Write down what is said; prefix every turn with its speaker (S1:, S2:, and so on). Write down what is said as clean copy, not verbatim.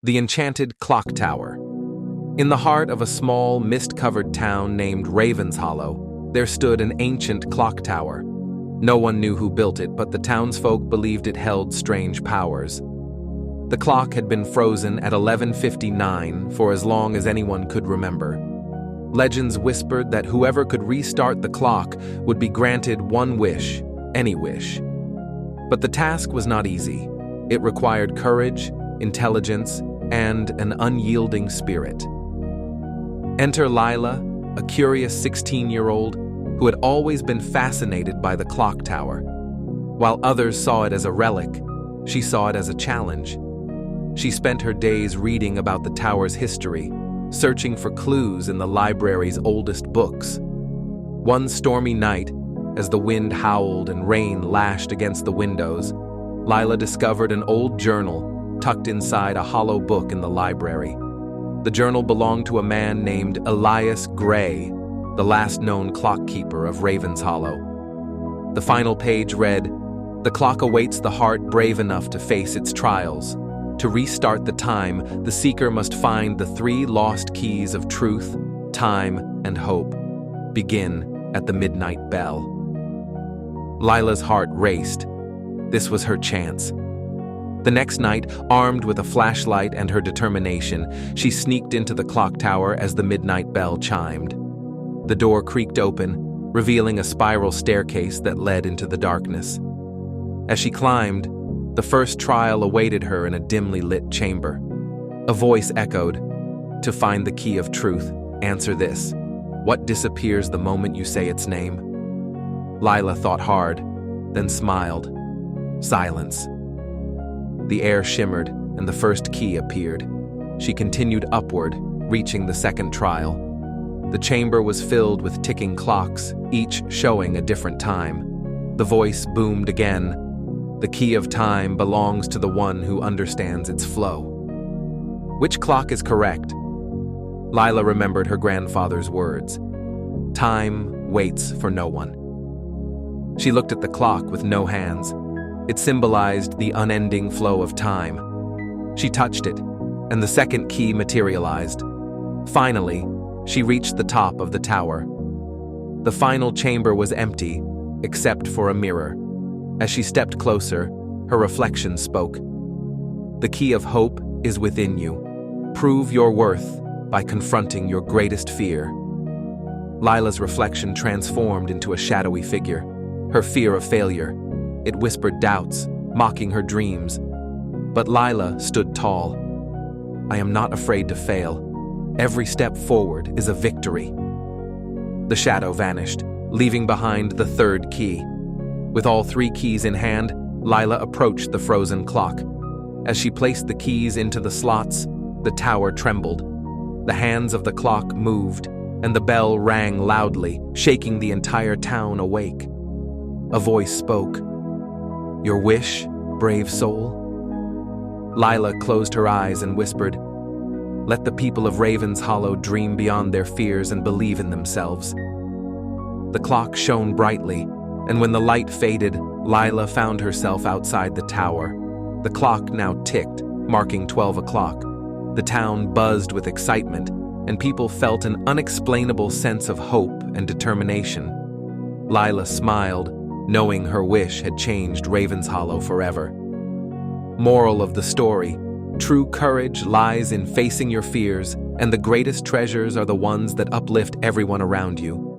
S1: The Enchanted Clock Tower. In the heart of a small, mist-covered town named Ravenshollow, there stood an ancient clock tower. No one knew who built it, but the townsfolk believed it held strange powers. The clock had been frozen at 11:59 for as long as anyone could remember. Legends whispered that whoever could restart the clock would be granted one wish, any wish. But the task was not easy. It required courage, intelligence, and an unyielding spirit. Enter Lila, a curious 16-year-old who had always been fascinated by the clock tower. While others saw it as a relic, she saw it as a challenge. She spent her days reading about the tower's history, searching for clues in the library's oldest books. One stormy night, as the wind howled and rain lashed against the windows, Lila discovered an old journal tucked inside a hollow book in the library. The journal belonged to a man named Elias Gray, the last known clockkeeper of Ravenshollow. The final page read, "The clock awaits the heart brave enough to face its trials. To restart the time, the seeker must find the 3 lost keys of truth, time, and hope. Begin at the midnight bell." Lila's heart raced. This was her chance. The next night, armed with a flashlight and her determination, she sneaked into the clock tower as the midnight bell chimed. The door creaked open, revealing a spiral staircase that led into the darkness. As she climbed, the first trial awaited her in a dimly lit chamber. A voice echoed, "To find the key of truth, answer this. What disappears the moment you say its name?" Lila thought hard, then smiled. Silence. The air shimmered, and the first key appeared. She continued upward, reaching the second trial. The chamber was filled with ticking clocks, each showing a different time. The voice boomed again. "The key of time belongs to the one who understands its flow." Which clock is correct? Lila remembered her grandfather's words. Time waits for no one. She looked at the clock with no hands. It symbolized the unending flow of time. She touched it, and the second key materialized. Finally, she reached the top of the tower. The final chamber was empty, except for a mirror. As she stepped closer, her reflection spoke. "The key of hope is within you. Prove your worth by confronting your greatest fear." Lila's reflection transformed into a shadowy figure. Her fear of failure. It whispered doubts, mocking her dreams. But Lila stood tall. "I am not afraid to fail. Every step forward is a victory." The shadow vanished, leaving behind the third key. With all 3 keys in hand, Lila approached the frozen clock. As she placed the keys into the slots, the tower trembled. The hands of the clock moved, and the bell rang loudly, shaking the entire town awake. A voice spoke. "Your wish, brave soul?" Lila closed her eyes and whispered, "Let the people of Ravenshollow dream beyond their fears and believe in themselves." The clock shone brightly, and when the light faded, Lila found herself outside the tower. The clock now ticked, marking 12 o'clock. The town buzzed with excitement, and people felt an unexplainable sense of hope and determination. Lila smiled, knowing her wish had changed Ravenshollow forever. Moral of the story: true courage lies in facing your fears, and the greatest treasures are the ones that uplift everyone around you.